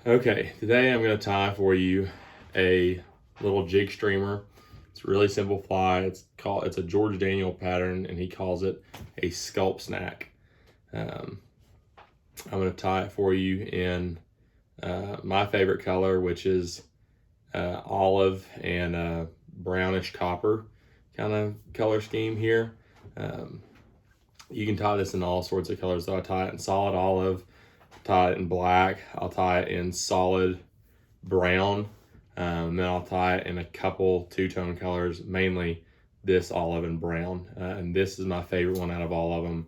Okay, today I'm going to tie for you a little jig streamer. It's a really simple fly. It's a George Daniel pattern, and he calls it a Sculp Snack. I'm going to tie it for you in my favorite color, which is olive and brownish copper kind of color scheme here. You can tie this in all sorts of colors. So I tie it in solid olive, tie it in black, I'll tie it in solid brown, then I'll tie it in a couple two-tone colors, mainly this olive and brown. And this is my favorite one out of all of them.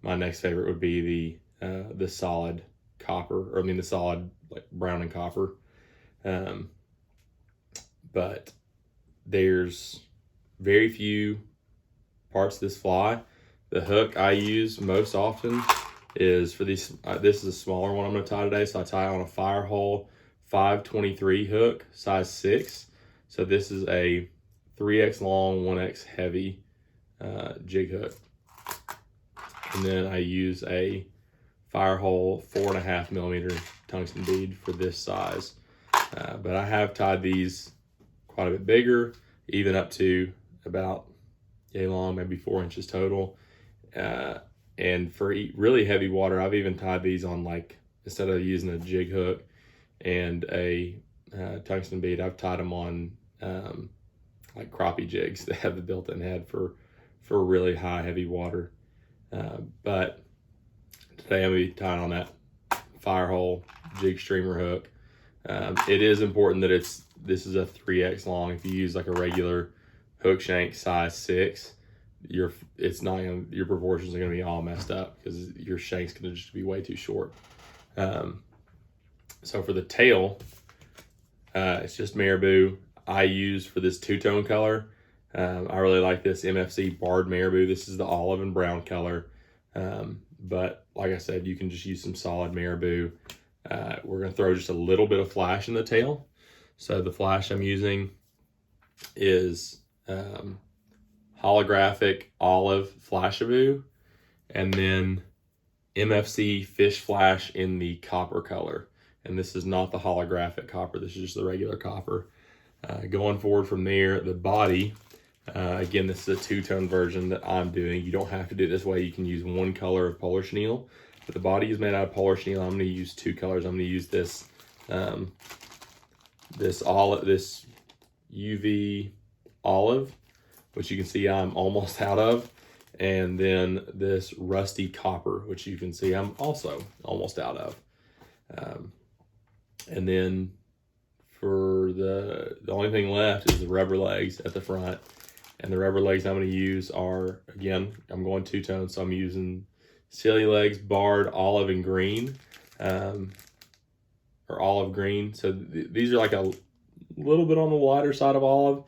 My next favorite would be the solid copper, or I mean the solid like brown and copper. But there's very few parts of this fly. The hook I use most often is for these. This is a smaller one I'm going to tie today, so I tie on a Firehole 523 hook, size 6. So this is a 3x long, 1x heavy jig hook. And then I use a Firehole 4.5 millimeter tungsten bead for this size. But I have tied these quite a bit bigger, even up to about yay long, maybe 4 inches total. And for really heavy water, I've even tied these on, like, instead of using a jig hook and a tungsten bead, I've tied them on like crappie jigs that have the built-in head for really high heavy water. But today I'm going to be tying on that Firehole jig streamer hook. It is important that this is a 3x long. If you use like a regular hook shank size 6, your proportions are going to be all messed up because your shank's going to just be way too short. So for the tail, it's just marabou. I use for this two-tone color. I really like this MFC barred marabou. This is the olive and brown color. But like I said, you can just use some solid marabou. We're going to throw just a little bit of flash in the tail. So the flash I'm using is holographic olive flashabou, and then MFC fish flash in the copper color. And this is not the holographic copper, this is just the regular copper. Going forward from there, the body, again, this is a two-tone version that I'm doing. You don't have to do it this way. You can use one color of polar chenille, but the body is made out of polar chenille. I'm going to use two colors. I'm going to use this this UV olive, which you can see I'm almost out of, and then this rusty copper, which you can see I'm also almost out of. And then for the only thing left is the rubber legs at the front. And the rubber legs I'm going to use are, again, I'm going two-tone, so I'm using Silly Legs barred olive and green, or olive green. So these are like a little bit on the lighter side of olive,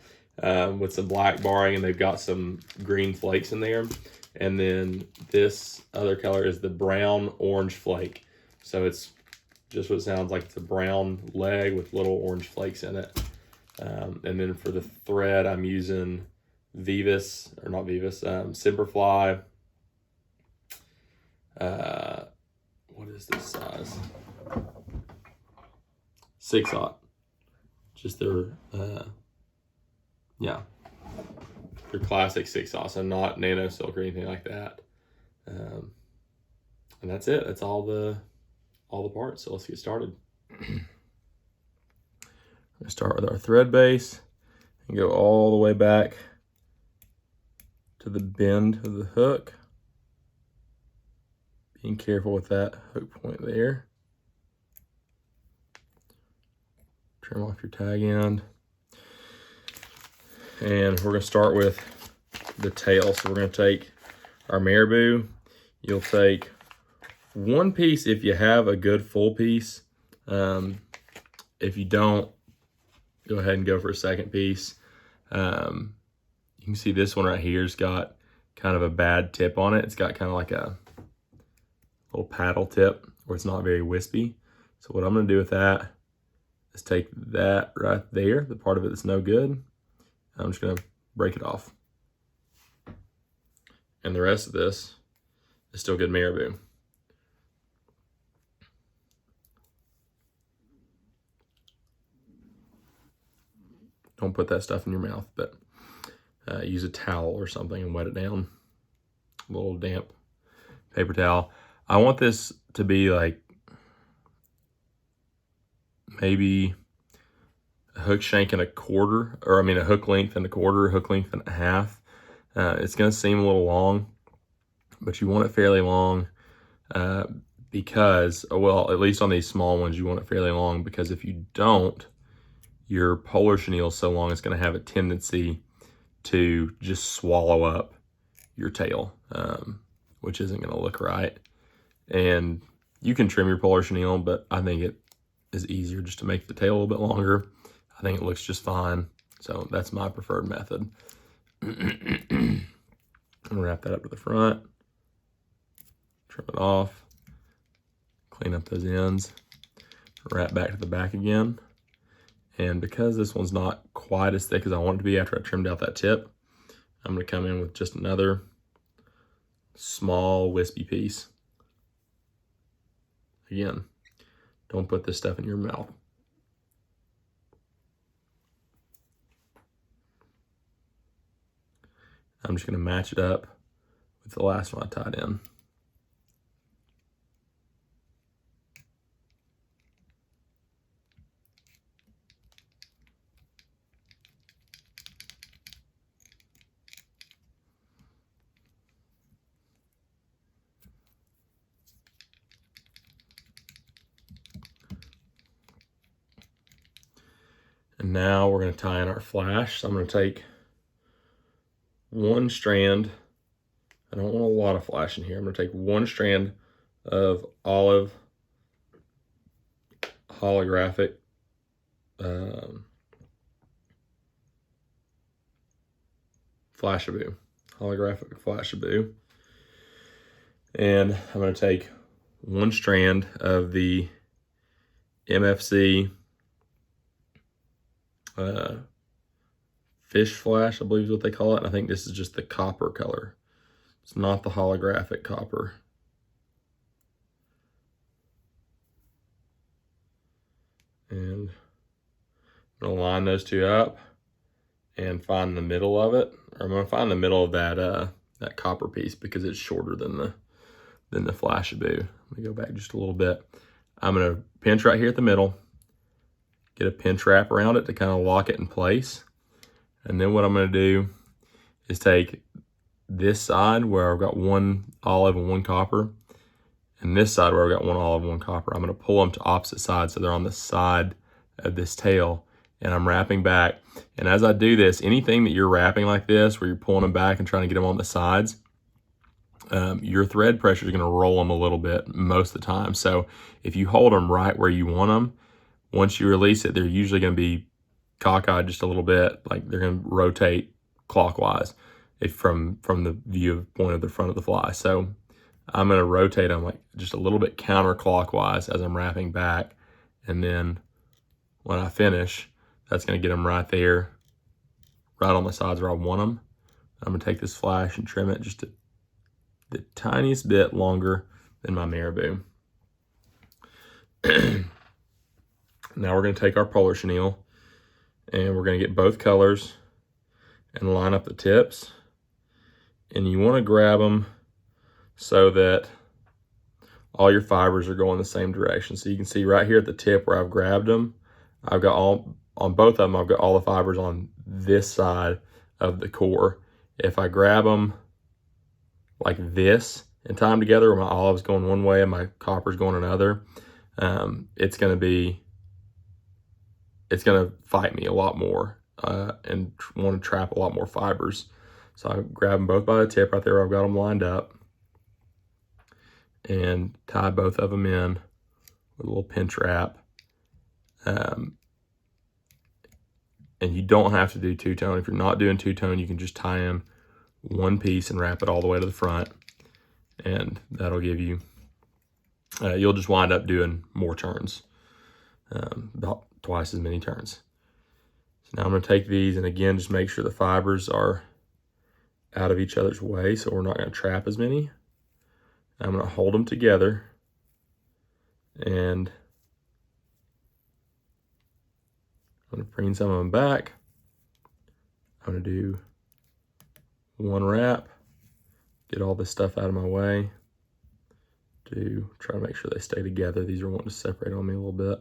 with some black barring, and they've got some green flakes in there. And then this other color is the brown orange flake. So it's just what it sounds like. It's a brown leg with little orange flakes in it. And then for the thread, I'm using Simperfly. What is this size? 6/0. Just their their classic 6/0, so not nano silk or anything like that. And that's it. That's all the parts. So let's get started. We're gonna start with our thread base and go all the way back to the bend of the hook. Being careful with that hook point there. Trim off your tag end. And we're going to start with the tail. So we're going to take our marabou. You'll take one piece if you have a good full piece. If you don't, go ahead and go for a second piece. You can see this one right here has got kind of a bad tip on it. It's got kind of like a little paddle tip where it's not very wispy. So what I'm going to do with that is take that right there, the part of it that's no good. I'm just going to break it off. And the rest of this is still good marabou. don't put that stuff in your mouth, but use a towel or something and wet it down. A little damp paper towel. I want this to be like maybe a hook shank and a quarter, or I mean a hook length and a quarter, a hook length and a half. It's going to seem a little long, but you want it fairly long because, well, at least on these small ones, you want it fairly long because if you don't, your polar chenille is so long, it's going to have a tendency to just swallow up your tail, which isn't going to look right. And you can trim your polar chenille, but I think it is easier just to make the tail a little bit longer. I think it looks just fine. So that's my preferred method. I'm gonna wrap that up to the front, trim it off, clean up those ends, wrap back to the back again. And because this one's not quite as thick as I want it to be after I trimmed out that tip, I'm gonna come in with just another small wispy piece. Again, don't put this stuff in your mouth. I'm just gonna match it up with the last one I tied in. And now we're gonna tie in our flash. So I'm gonna take one strand. I don't want a lot of flash in here. I'm gonna take one strand of olive holographic Flashabou, holographic Flashabou. And I'm gonna take one strand of the MFC fish flash, I believe is what they call it. I think this is just the copper color. It's not the holographic copper. And I'm gonna line those two up and find the middle of it. Or I'm gonna find the middle of that that copper piece because it's shorter than the Flashabou. Let me go back just a little bit. I'm gonna pinch right here at the middle, get a pinch wrap around it to kind of lock it in place. And then what I'm gonna do is take this side where I've got one olive and one copper, and this side where I've got one olive and one copper. I'm gonna pull them to opposite sides so they're on the side of this tail, and I'm wrapping back. And as I do this, anything that you're wrapping like this, where you're pulling them back and trying to get them on the sides, your thread pressure is gonna roll them a little bit most of the time. So if you hold them right where you want them, once you release it, they're usually gonna be cockeyed just a little bit, like they're gonna rotate clockwise if from the view point of the front of the fly. So I'm gonna rotate them like just a little bit counterclockwise as I'm wrapping back. And then when I finish, that's gonna get them right there, right on the sides where I want them. I'm gonna take this flash and trim it just the tiniest bit longer than my marabou. Now we're gonna take our polar chenille and we're gonna get both colors and line up the tips. And you wanna grab them so that all your fibers are going the same direction. So you can see right here at the tip where I've grabbed them, I've got on both of them, I've got all the fibers on this side of the core. If I grab them like this and tie them together, where my olive's going one way and my copper's going another, it's gonna fight me a lot more and want to trap a lot more fibers. So I grab them both by the tip right there where I've got them lined up and tie both of them in with a little pinch wrap. And you don't have to do two-tone. If you're not doing two-tone, you can just tie in one piece and wrap it all the way to the front, and that'll give you, you'll just wind up doing more turns, about twice as many turns. So now I'm gonna take these and again, just make sure the fibers are out of each other's way so we're not gonna trap as many. I'm gonna hold them together and I'm gonna preen some of them back I'm gonna do one wrap, get all this stuff out of my way, try to make sure they stay together. These are wanting to separate on me a little bit.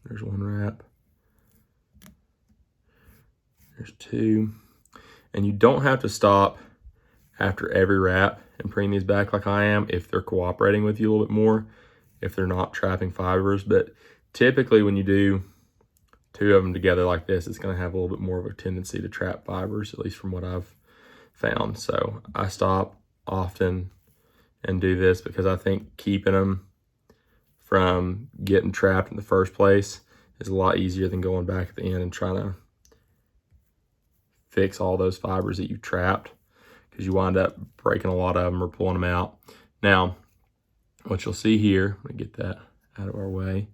There's one wrap. There's two. And you don't have to stop after every wrap and bring these back like I am if they're cooperating with you a little bit more, if they're not trapping fibers. But typically when you do two of them together like this, it's going to have a little bit more of a tendency to trap fibers, at least from what I've found. So I stop often and do this because I think keeping them from getting trapped in the first place is a lot easier than going back at the end and trying to fix all those fibers that you trapped, because you wind up breaking a lot of them or pulling them out. Now, what you'll see here, I'm gonna get that out of our way,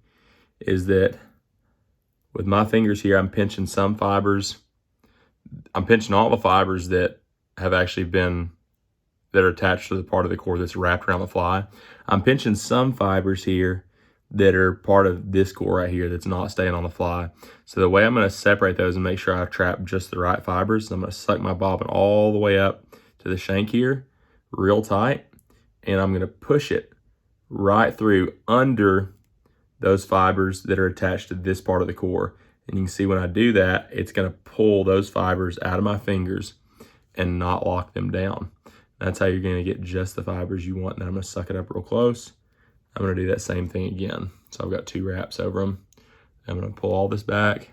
is that with my fingers here, I'm pinching some fibers. I'm pinching all the fibers that have actually been, that are attached to the part of the core that's wrapped around the fly. I'm pinching some fibers here that are part of this core right here that's not staying on the fly. So the way I'm gonna separate those and make sure I trap just the right fibers, I'm gonna suck my bobbin all the way up to the shank here, real tight, and I'm gonna push it right through under those fibers that are attached to this part of the core. And you can see when I do that, it's gonna pull those fibers out of my fingers and not lock them down. That's how you're gonna get just the fibers you want. Now I'm gonna suck it up real close. I'm gonna do that same thing again. So I've got two wraps over them. I'm gonna pull all this back,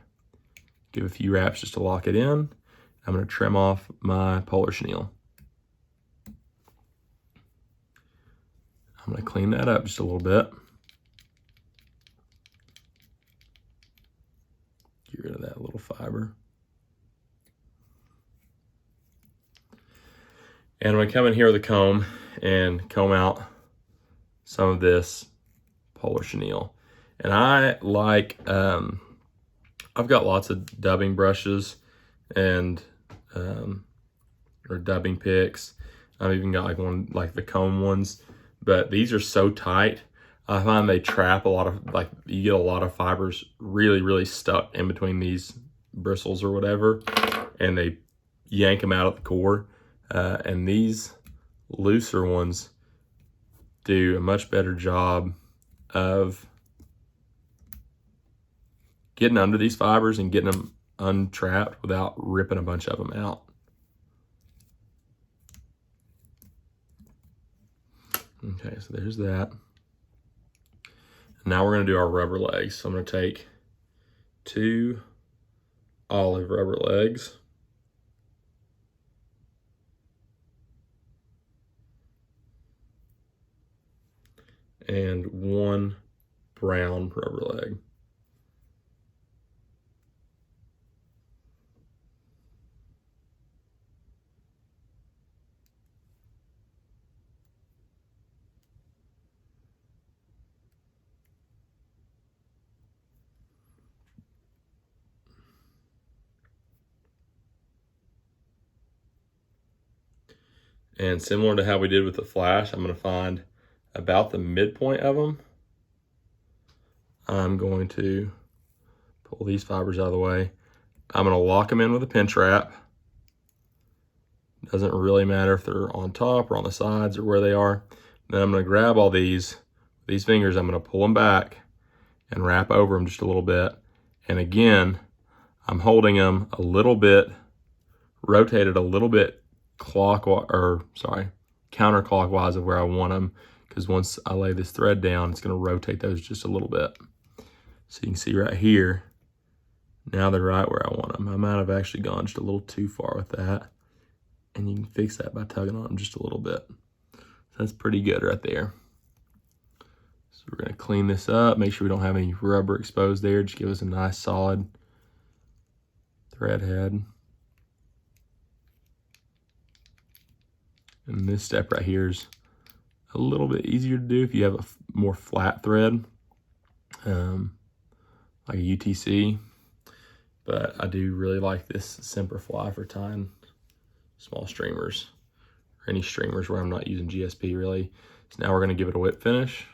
give a few wraps just to lock it in. I'm gonna trim off my polar chenille. I'm gonna clean that up just a little bit. Get rid of that little fiber. And I'm gonna come in here with a comb and comb out some of this polar chenille. And I like, I've got lots of dubbing brushes and, or dubbing picks. I've even got like one, like the comb ones, but these are so tight. I find they trap a lot of, like you get a lot of fibers really, really stuck in between these bristles or whatever, and they yank them out of the core. And these looser ones do a much better job of getting under these fibers and getting them untrapped without ripping a bunch of them out. Okay, so there's that. Now we're gonna do our rubber legs. So I'm gonna take two olive rubber legs. And one brown rubber leg. And similar to how we did with the flash, I'm gonna find about the midpoint of them. I'm going to pull these fibers out of the way. I'm gonna lock them in with a pinch wrap. Doesn't really matter if they're on top or on the sides or where they are. Then I'm gonna grab all these fingers, I'm gonna pull them back and wrap over them just a little bit. And again, I'm holding them a little bit, rotated a little bit counterclockwise of where I want them, because once I lay this thread down, it's gonna rotate those just a little bit. So you can see right here, now they're right where I want them. I might have actually gone just a little too far with that, and you can fix that by tugging on them just a little bit. So that's pretty good right there. So we're gonna clean this up, make sure we don't have any rubber exposed there, just give us a nice solid thread head. And this step right here is a little bit easier to do if you have a more flat thread, like a UTC. But I do really like this Simperfly for tying small streamers, or any streamers where I'm not using GSP really. So now we're going to give it a whip finish.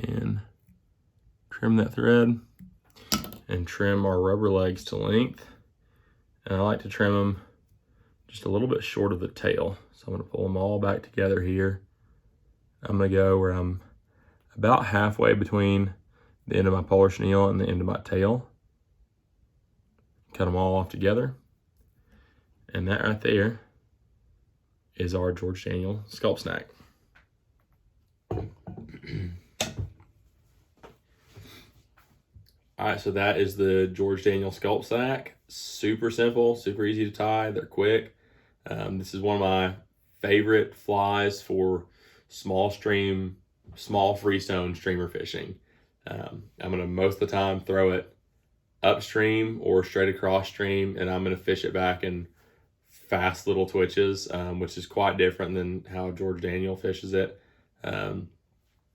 And trim that thread and trim our rubber legs to length. And I like to trim them just a little bit short of the tail. So I'm going to pull them all back together here. I'm going to go where I'm about halfway between the end of my polar chenille and the end of my tail. Cut them all off together. And that right there is our George Daniels Sculp Snack. All right, so that is the George Daniels Sculp Snack. Super simple, super easy to tie. They're quick. This is one of my favorite flies for small freestone streamer fishing. I'm gonna most of the time throw it upstream or straight across stream, and I'm gonna fish it back in fast little twitches, which is quite different than how George Daniel fishes it.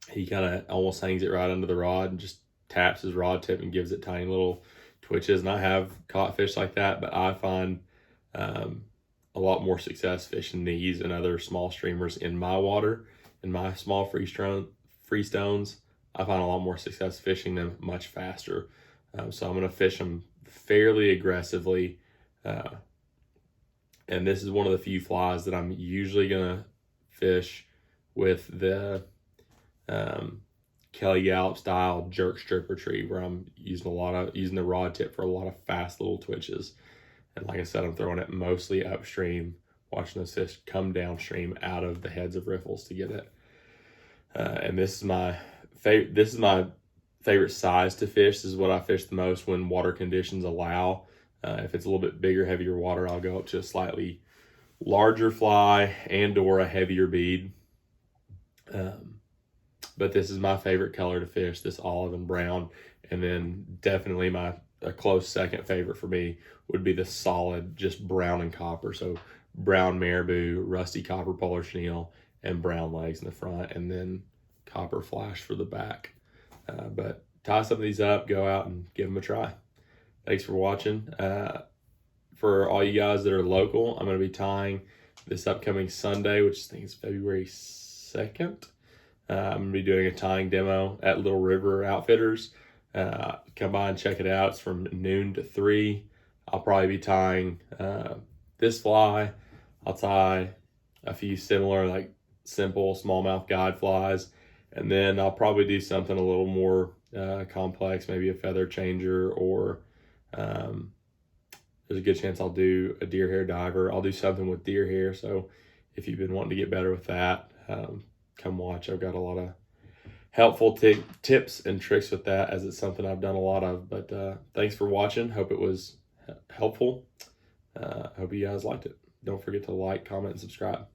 He kind of almost hangs it right under the rod and just taps his rod tip and gives it tiny little twitches. And I have caught fish like that, but I find a lot more success fishing these and other small streamers in my water, in my small freestones. I find a lot more success fishing them much faster. So I'm going to fish them fairly aggressively. And this is one of the few flies that I'm usually going to fish with the Kelly Gallup style jerk strip retrieve, where I'm using the rod tip for a lot of fast little twitches. And like I said, I'm throwing it mostly upstream, watching those fish come downstream out of the heads of riffles to get it. And this is my favorite size to fish. This is what I fish the most when water conditions allow. If it's a little bit bigger, heavier water, I'll go up to a slightly larger fly and or a heavier bead. But this is my favorite color to fish, this olive and brown. And then definitely a close second favorite for me would be the solid, just brown and copper. So brown marabou, rusty copper polar chenille, and brown legs in the front, and then copper flash for the back. But tie some of these up, go out and give them a try. Thanks for watching. For all you guys that are local, I'm going to be tying this upcoming Sunday, which I think is February 2nd. I'm going to be doing a tying demo at Little River Outfitters. Come by and check it out. It's from noon to 3. I'll probably be tying this fly. I'll tie a few similar, like simple smallmouth guide flies. And then I'll probably do something a little more complex, maybe a feather changer, or there's a good chance I'll do a deer hair diver. I'll do something with deer hair. So if you've been wanting to get better with that, come watch. I've got a lot of helpful tips and tricks with that, as it's something I've done a lot of. But thanks for watching. Hope it was helpful. Hope you guys liked it. Don't forget to like, comment, and subscribe.